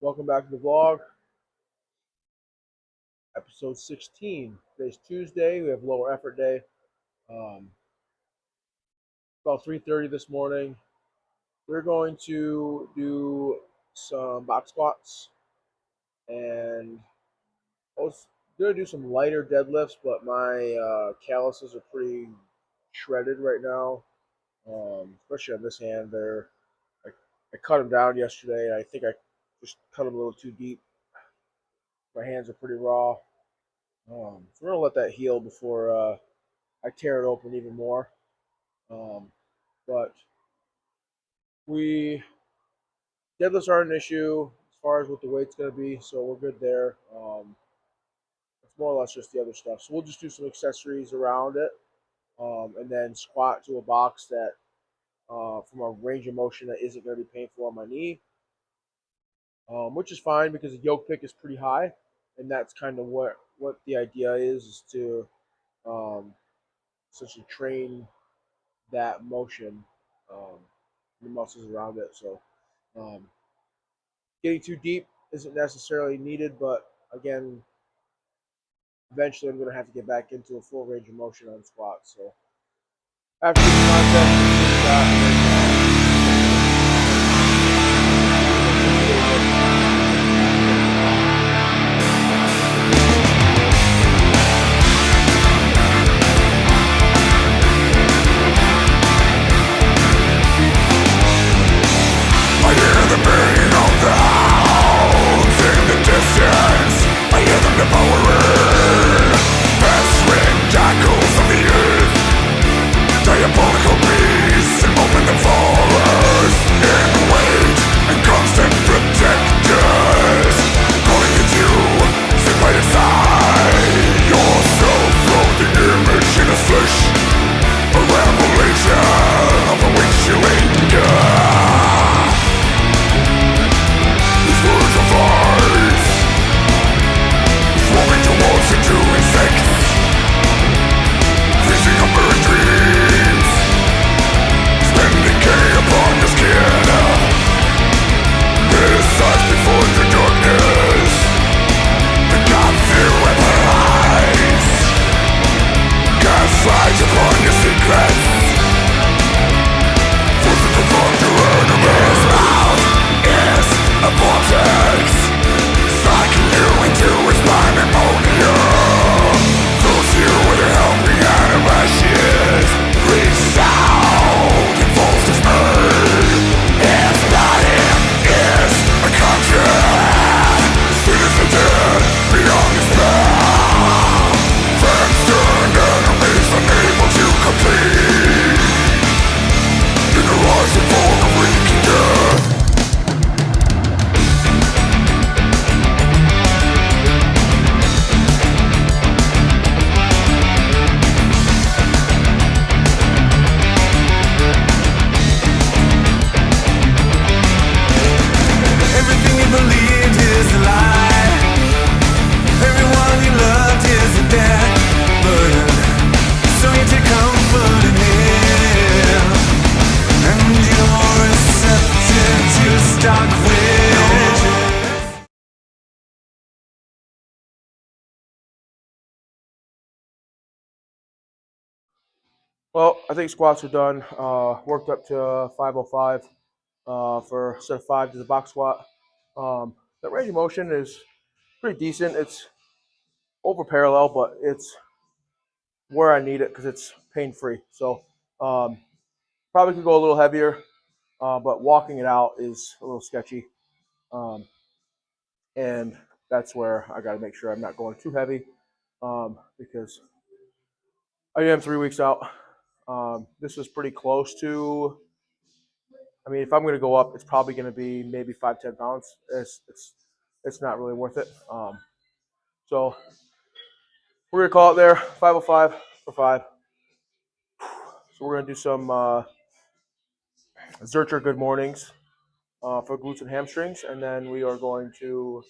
Welcome back to the vlog, episode 16. Today's Tuesday. We have lower effort day. Um, about 3:30 this morning. We're going to do some box squats, and I was going to do some lighter deadlifts, but my calluses are pretty shredded right now, especially on this hand. I cut them down yesterday, and I think I just cut them a little too deep. My hands are pretty raw. So we're gonna let that heal before I tear it open even more. Um, but we deadlifts aren't an issue as far as what the weight's gonna be, so we're good there. It's more or less just the other stuff. So we'll just do some accessories around it, and then squat to a box that, from a range of motion that isn't gonna be painful on my knee, which is fine because the yoke pick is pretty high, and that's kind of what the idea is to um, essentially train that motion, um, the muscles around it. So um, getting too deep isn't necessarily needed, but again, eventually I'm going to have to get back into a full range of motion on squats. So after this content, I hear the beating of the hounds in the distance. I hear them devouring festering jackals of the earth. Diabolical beasts and open devourers in wait and constant protectors. Calling at you, sit by your side. Your soul through the image in his flesh. A revelation of the which you endure. Words of ice, swarming towards you to insects, freezing up your dreams, spending decay upon your skin. Criticize before the darkness, the gods you weaponize, gaslight upon your secrets, force to confront your enemies. Mouth is a vortex, sucking you into its pandemonium. Fills you with your hungry animations. Resound and false dismay. Its body is a conscience. Sweet as the dead beyond his path. Friends turned enemies unable to complete. In the rising for the weak and death. Everything you believed is a lie. Everyone you loved is a dead burden. So you take comfort in him, and you're receptive to stock visions. well, I think squats are done. Worked up to 505 for set of 5 to the box squat. The range of motion is pretty decent. It's over parallel, but it's where I need it because it's pain free. So um, probably could go a little heavier, but walking it out is a little sketchy, and that's where I got to make sure I'm not going too heavy, because I am 3 weeks out. This is pretty close to. I mean, if I'm going to go up, it's probably going to be maybe 5-10 pounds. It's not really worth it. So we're gonna call it there. 505 for 5. So we're gonna do some Zercher Good Mornings for glutes and hamstrings, and then we are going to.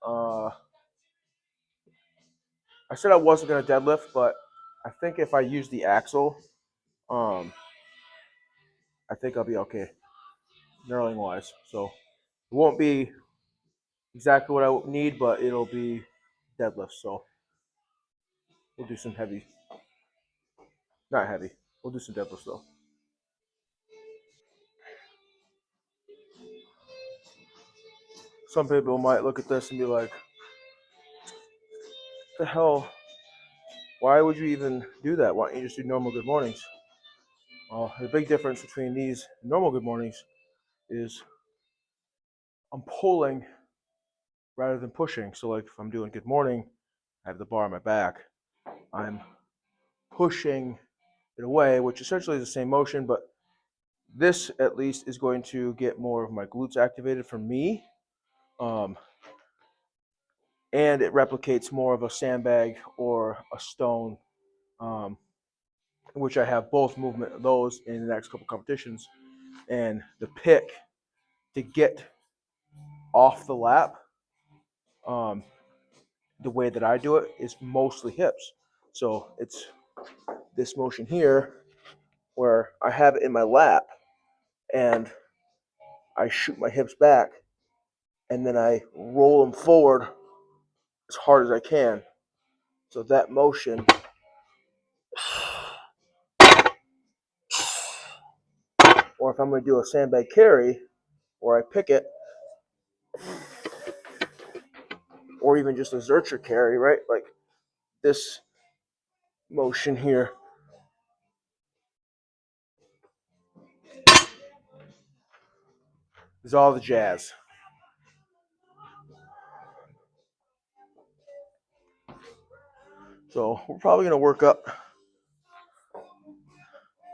Uh, I said I wasn't gonna deadlift, but I think if I use the axle, um, I think I'll be okay, knurling wise. So it won't be exactly what I need, but it'll be deadlifts. So we'll do some heavy, not heavy. We'll do some deadlifts though. Some people might look at this and be like, "The hell? Why would you even do that? Why don't you just do normal good mornings?" Well, the big difference between these and normal good mornings is I'm pulling rather than pushing. So, like if I'm doing good morning, I have the bar on my back. I'm pushing it away, which essentially is the same motion, but this at least is going to get more of my glutes activated for me. Um, and it replicates more of a sandbag or a stone, um, which I have both movement of those in the next couple competitions. And the pick to get off the lap, um, the way that I do it is mostly hips. So it's this motion here where I have it in my lap and I shoot my hips back and then I roll them forward as hard as I can. So that motion, or if I'm going to do a sandbag carry where I pick it, or even just a Zercher carry, right? Like this motion here is all the jazz. So we're probably going to work up,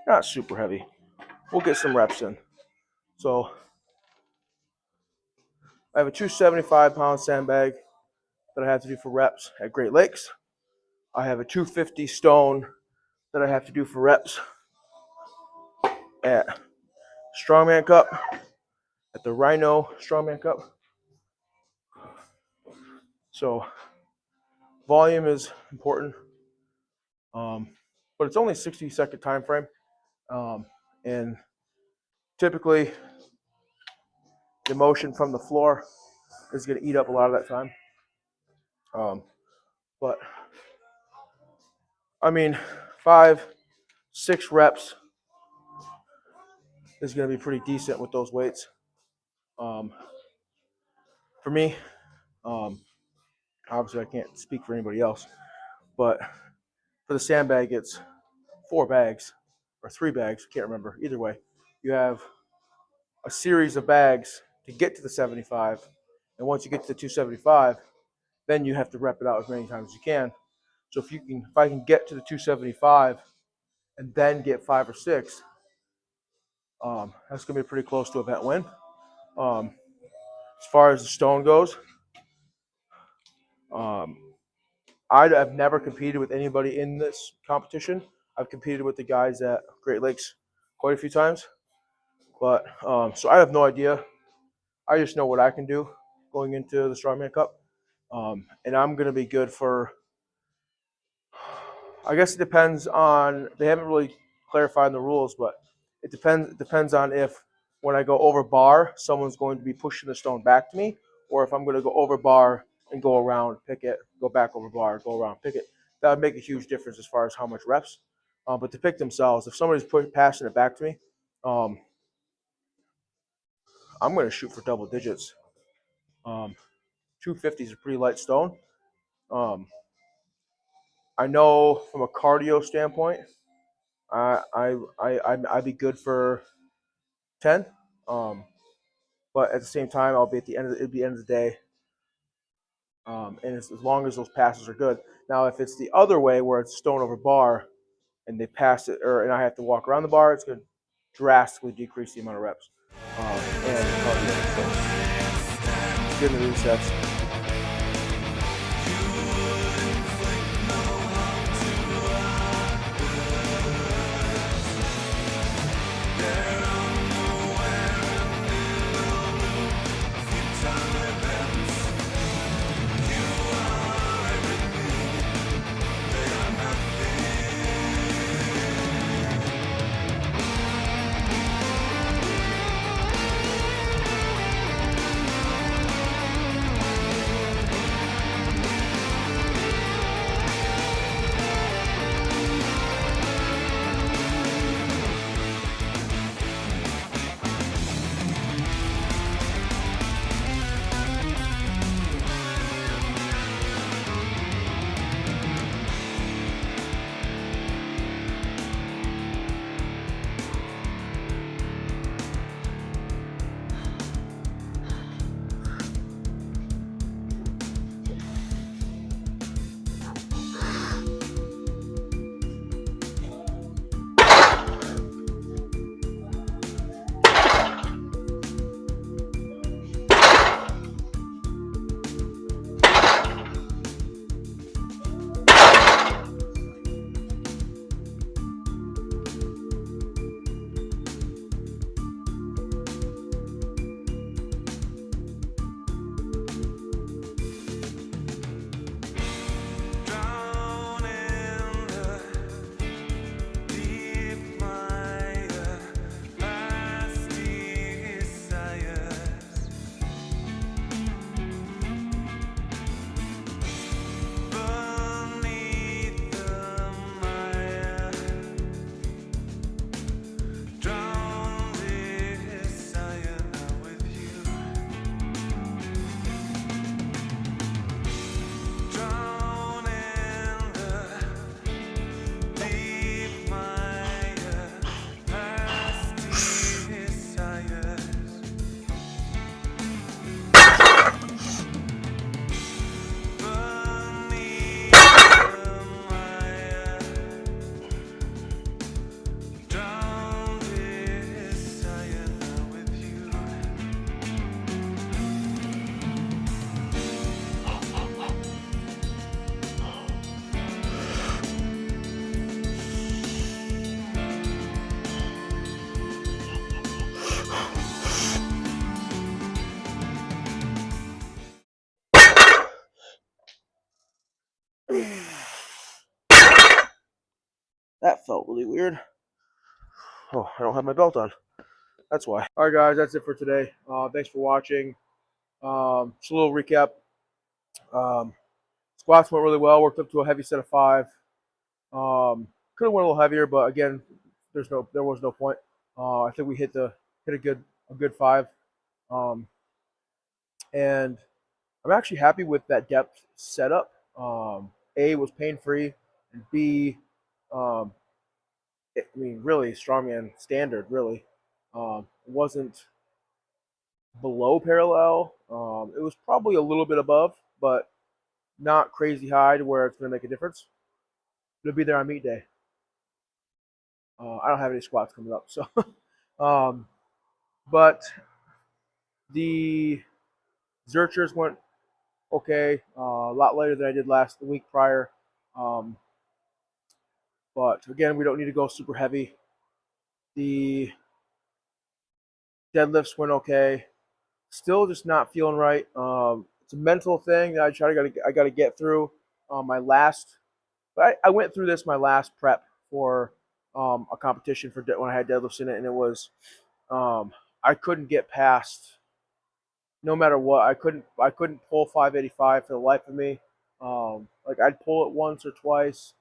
not super heavy. We'll get some reps in. So I have a 275-pound sandbag that I have to do for reps at Great Lakes. I have a 250 stone that I have to do for reps at Strongman Cup, at the Rhino Strongman Cup. So volume is important, but it's only a 60-second time frame, and typically the motion from the floor is going to eat up a lot of that time. But I mean, 5-6 reps is going to be pretty decent with those weights. For me, obviously I can't speak for anybody else, but for the sandbag, it's 4 bags or 3 bags. Can't remember. Either way, you have a series of bags to get to the 75, and once you get to the 275, then you have to rep it out as many times as you can. So if I can get to the 275 and then get 5 or 6, that's gonna be pretty close to event win. As far as the stone goes, I've never competed with anybody in this competition. I've competed with the guys at Great Lakes quite a few times, but so I have no idea. I just know what I can do going into the Strongman Cup, and I'm gonna be good for. I guess it depends on. They haven't really clarified the rules, but it depends on if when I go over bar, someone's going to be pushing the stone back to me, or if I'm going to go over bar and go around, pick it, go back over bar, go around, pick it. That would make a huge difference as far as how much reps. But to pick themselves, if somebody's passing it back to me, I'm going to shoot for double digits. 250 is a pretty light stone. I know from a cardio standpoint, I'd be good for 10. But at the same time, I'll be at the end of the end of the day. And as long as those passes are good. Now, if it's the other way where it's stone over bar and they pass it, and I have to walk around the bar, it's going to drastically decrease the amount of reps. And getting the resets. that felt really weird. Oh, I don't have my belt on. That's why. All right, guys, that's it for today. Thanks for watching. Just a little recap. Um, Squats went really well. Worked up to a heavy set of 5. Could have went a little heavier, but again, there was no point. I think we hit a good 5. And I'm actually happy with that depth setup. A was pain free, and B, um, really strongman standard. Really, it wasn't below parallel. It was probably a little bit above, but not crazy high to where it's going to make a difference. It'll be there on meet day. I don't have any squats coming up, so. But the Zerchers went okay, a lot later than I did the week prior. But again, we don't need to go super heavy. The deadlifts went okay. Still just not feeling right. It's a mental thing that I got to get through. I went through this my last prep for a competition for when I had deadlifts in it, and it was I couldn't get past. No matter what, I couldn't pull 585 for the life of me. Like I'd pull it once or twice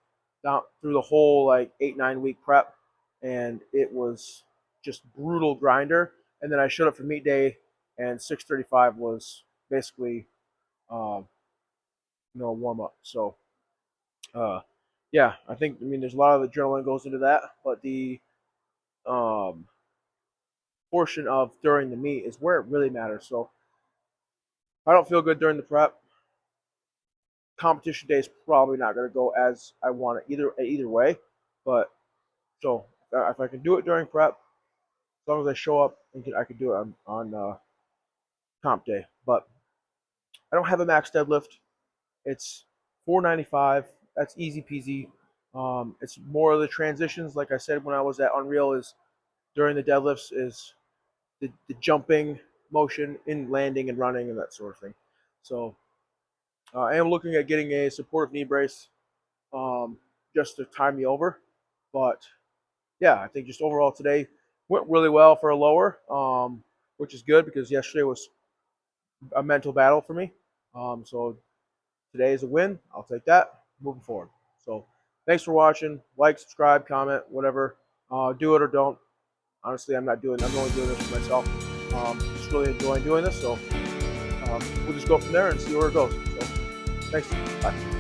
down through the whole like 8-9 week prep, and it was just brutal grinder. And then I showed up for meet day, and 635 was basically warm up. So yeah, I mean there's a lot of adrenaline goes into that, but the portion of during the meet is where it really matters. So I don't feel good during the prep. Competition day is probably not going to go as I want it either way. But so if I can do it during prep, as long as I show up, I can do it on comp day. But I don't have a max deadlift. It's 495. That's easy peasy. It's more of the transitions, like I said when I was at Unreal, is during the deadlifts is the jumping motion in landing and running and that sort of thing. So I am looking at getting a supportive knee brace just to tie me over. But yeah, I think just overall today went really well for a lower, which is good because yesterday was a mental battle for me. So today is a win. I'll take that moving forward. So thanks for watching. Like, subscribe, comment, whatever. Do it or don't. Honestly, I'm only doing this for myself. Just really enjoying doing this. So we'll just go from there and see where it goes. So thanks. Bye.